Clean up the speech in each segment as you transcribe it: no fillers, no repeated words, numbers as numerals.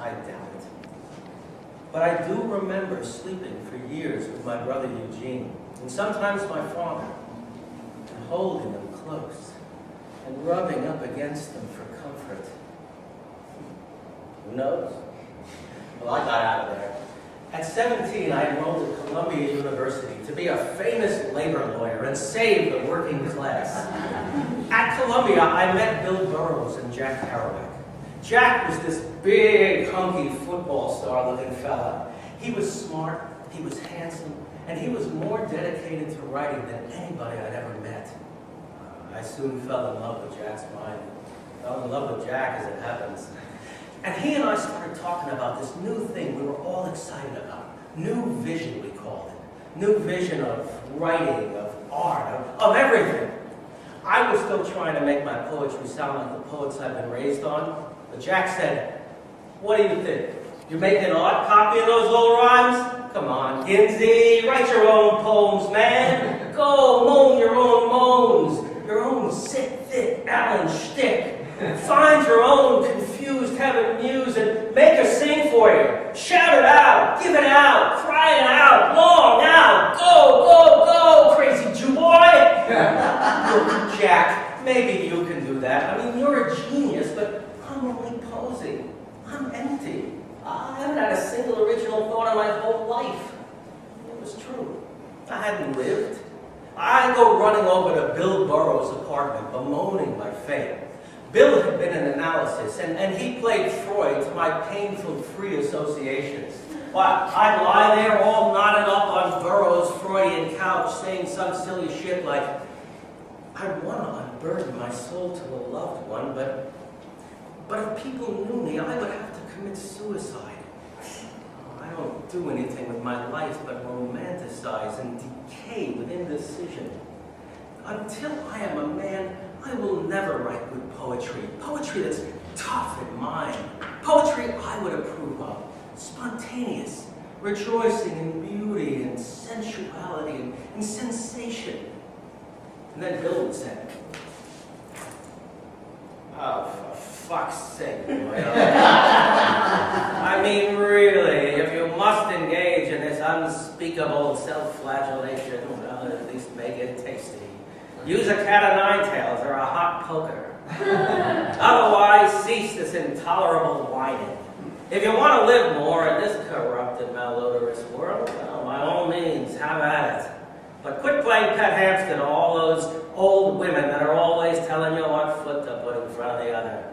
I doubt it. But I do remember sleeping for years with my brother Eugene, and sometimes my father, and holding them close, and rubbing up against them for comfort. Who knows? Well, I got out of there. At 17, I enrolled at Columbia University to be a famous labor lawyer and save the working class. At Columbia, I met Bill Burroughs and Jack Kerouac. Jack was this big, hunky football star-looking fella. He was smart, he was handsome, and he was more dedicated to writing than anybody I'd ever met. I soon fell in love with Jack's mind. Fell in love with Jack, as it happens. And he and I started talking about this new thing we were all excited about. New vision, we called it. New vision of writing, of art, of everything. I was still trying to make my poetry sound like the poets I've been raised on. But Jack said, "What do you think? You're making an art copy of those old rhymes? Come on, Ginsy, write your own poems, man. Go, moan your own moans, your own sick, thick Allen shtick. Find your own confused heaven muse and make her sing for you. Shout it out, give it out, cry it out, long out. Go, go, go, crazy Jew boy." Look, Jack, maybe you can do that. I mean, you're a genius, but I'm only posing. I'm empty. I haven't had a single original thought in my whole life. It was true. I hadn't lived. I'd go running over to Bill Burroughs' apartment, bemoaning my fate. Bill had been in analysis, and he played Freud to my painful free associations. Well, I'd lie there all knotted up on Burroughs' Freudian couch saying some silly shit like, "I'd want to unburden my soul to a loved one, but if people knew me, I would have to commit suicide. I don't do anything with my life but romanticize and decay with indecision. Until I am a man, I will never write good poetry. Poetry that's tough and mine. Poetry I would approve of. Spontaneous, rejoicing in beauty and sensuality and sensation." And then Bill would say, "Oh, for fuck's sake, boy." I mean, really, if you must engage in this unspeakable self-flagellation, well, at least make it tasty. Use a cat o' nine tails or a hot poker. Otherwise, cease this intolerable whining. If you want to live more in this corrupted, malodorous world, well, by all means, have at it. But quit playing pet hamster to all those old women that are always telling you what foot to put in front of the other.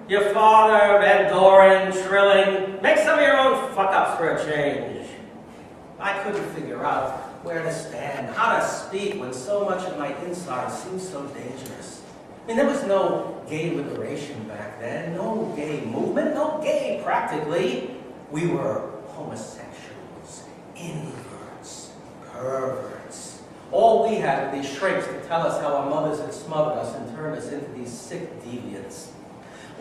Your father, Van Doren, Trilling, make some of your own fuck-ups for a change." I couldn't figure out where to stand, how to speak when so much of my inside seemed so dangerous. I mean, there was no gay liberation back then, no gay movement, no gay practically. We were homosexuals, inverts, perverts. All we had were these shrinks to tell us how our mothers had smothered us and turned us into these sick deviants.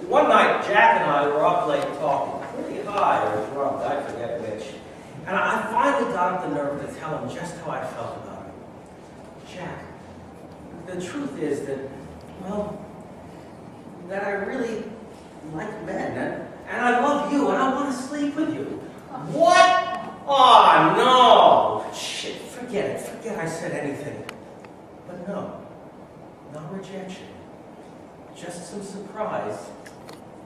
One night, Jack and I were up late talking, pretty high or drunk, I forget which. And I finally got up the nerve to tell him just how I felt about him. "Jack, the truth is that, well, that I really like men, and I love you, and I want to sleep with you." "What? Oh, no! Shit, forget it. Forget I said anything." But no rejection. Just some surprise.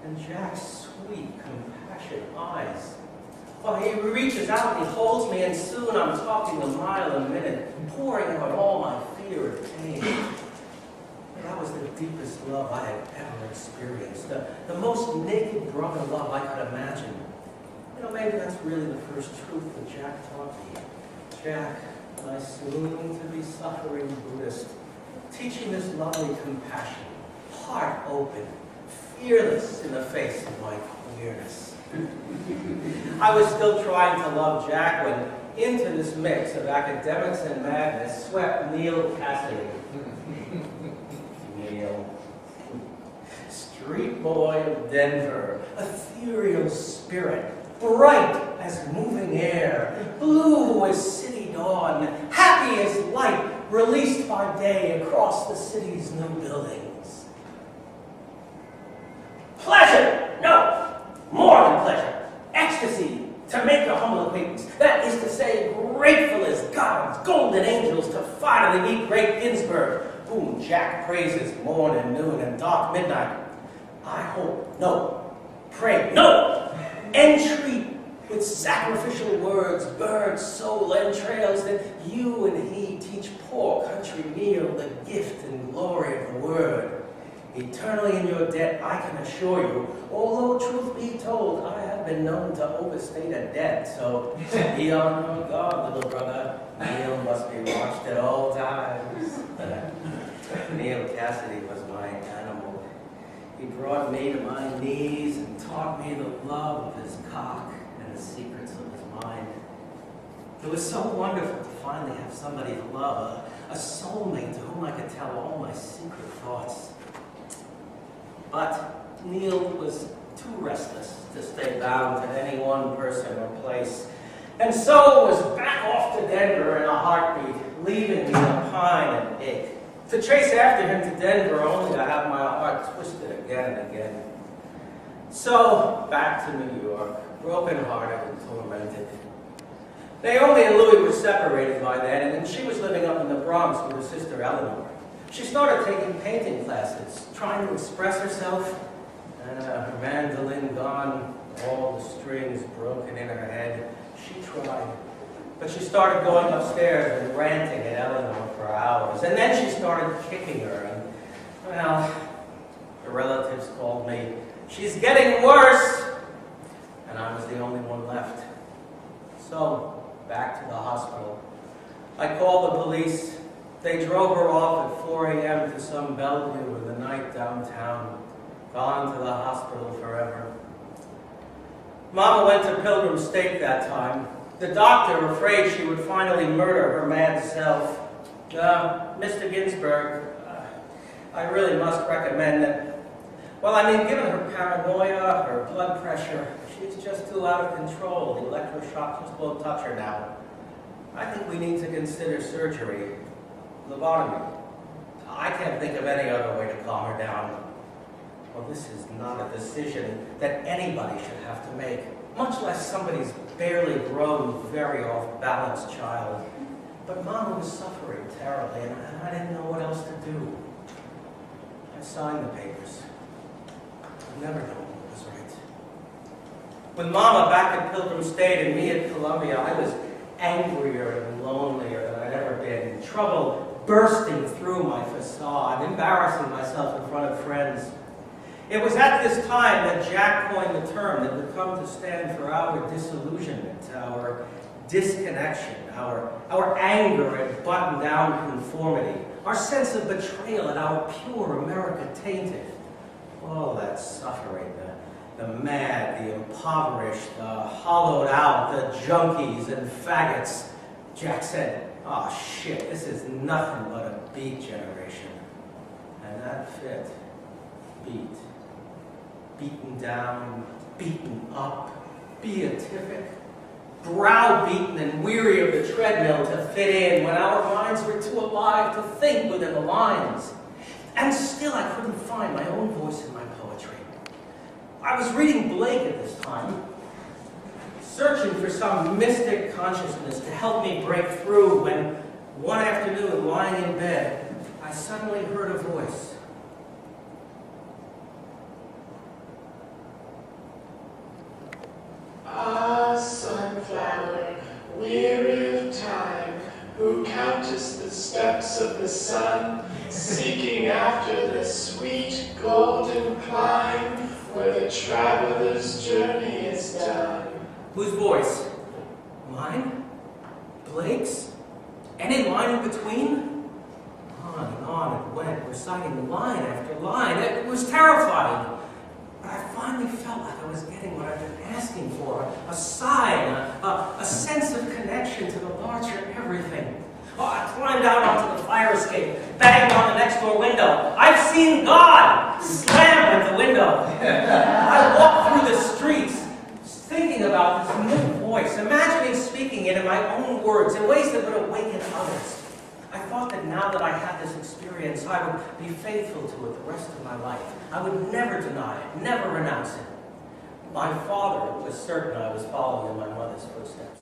And Jack's sweet, compassionate eyes. Well, he reaches out and he holds me, and soon I'm talking a mile a minute, pouring out all my fear and pain. That was the deepest love I had ever experienced, the most naked brother love I could imagine. You know, maybe that's really the first truth that Jack taught me. Jack, my soon-to-be suffering Buddhist, teaching this lovely compassion, heart open, fearless in the face of my queerness. I was still trying to love Jack when into this mix of academics and madness swept Neil Cassidy. Neil. Street boy of Denver, ethereal spirit, bright as moving air, blue as city dawn, happy as light released by day across the city's new buildings. Pleasure! No! More than pleasure. ecstasy to make a humble acquaintance. That is to say, grateful as gods, golden angels, to finally meet great Ginsberg, whom Jack praises morn and noon and dark midnight. I hope, no, pray, no, entreat with sacrificial words, bird, soul, entrails, that you and he teach poor country meal the gift and glory of the word. Eternally in your debt, I can assure you, although truth be told, I have been known to overstate a debt, so be on your guard, little brother. Neil must be watched at all times. Neil Cassidy was my animal. He brought me to my knees and taught me the love of his cock and the secrets of his mind. It was so wonderful to finally have somebody to love, a soulmate to whom I could tell all my secret thoughts. But Neil was too restless to stay bound to any one person or place, and so was back off to Denver in a heartbeat, leaving me to pine and ache. To chase after him to Denver only to have my heart twisted again and again. So, back to New York, broken-hearted and tormented. Naomi and Louie were separated by then, and she was living up in the Bronx with her sister Eleanor. She started taking painting classes, trying to express herself, and her mandolin gone, all the strings broken in her head. She tried. But she started going upstairs and ranting at Eleanor for hours. And then she started kicking her. And, well, the relatives called me, "She's getting worse!" And I was the only one left. So, back to the hospital. I called the police. They drove her off at 4 a.m. to some Bellevue in the night downtown. Gone to the hospital forever. Mama went to Pilgrim State that time. The doctor, afraid she would finally murder her mad self. Mr. Ginsberg, I really must recommend that. Well, I mean, given her paranoia, her blood pressure, she's just too out of control. The electroshock just won't touch her now. I think we need to consider surgery, lobotomy. I can't think of any other way to calm her down. Well, this is not a decision that anybody should have to make, much less somebody's barely grown, very off-balance child. But Mama was suffering terribly, and I didn't know what else to do. I signed the papers. I never know what was right. With Mama back at Pilgrim State and me at Columbia, I was angrier and lonelier than I'd ever been. Trouble bursting through my facade, embarrassing myself in front of friends. It was at this time that Jack coined the term that would come to stand for our disillusionment, our disconnection, our anger at buttoned-down conformity, our sense of betrayal at our pure America tainted. All that suffering, the mad, the impoverished, the hollowed out, the junkies and faggots. Jack said, "Oh shit, this is nothing but a beat generation." And that fit. Beat. Beaten down, beaten up, beatific, browbeaten and weary of the treadmill to fit in when our minds were too alive to think within the lines. And still I couldn't find my own voice in my poetry. I was reading Blake at this time, searching for some mystic consciousness to help me break through when, one afternoon, lying in bed, I suddenly heard a voice. Ah, sunflower, weary of time, who countest the steps of the sun, seeking after the sweet golden clime, where the traveler's journey is done. Whose voice? Mine? Blake's? Any line in between? On and on it went, reciting line after line. It was terrifying. But I finally felt like I was getting what I've been asking for, a sign, a sense of connection to the larger everything. Oh, I climbed out onto the fire escape, banged on the next door window. "I've seen God!" Slammed at the window. I walked through the streets, thinking about this new voice, imagining speaking it in my own words in ways that would awaken others. I thought that now that I had this experience, I would be faithful to it the rest of my life. I would never deny it, never renounce it. My father was certain I was following in my mother's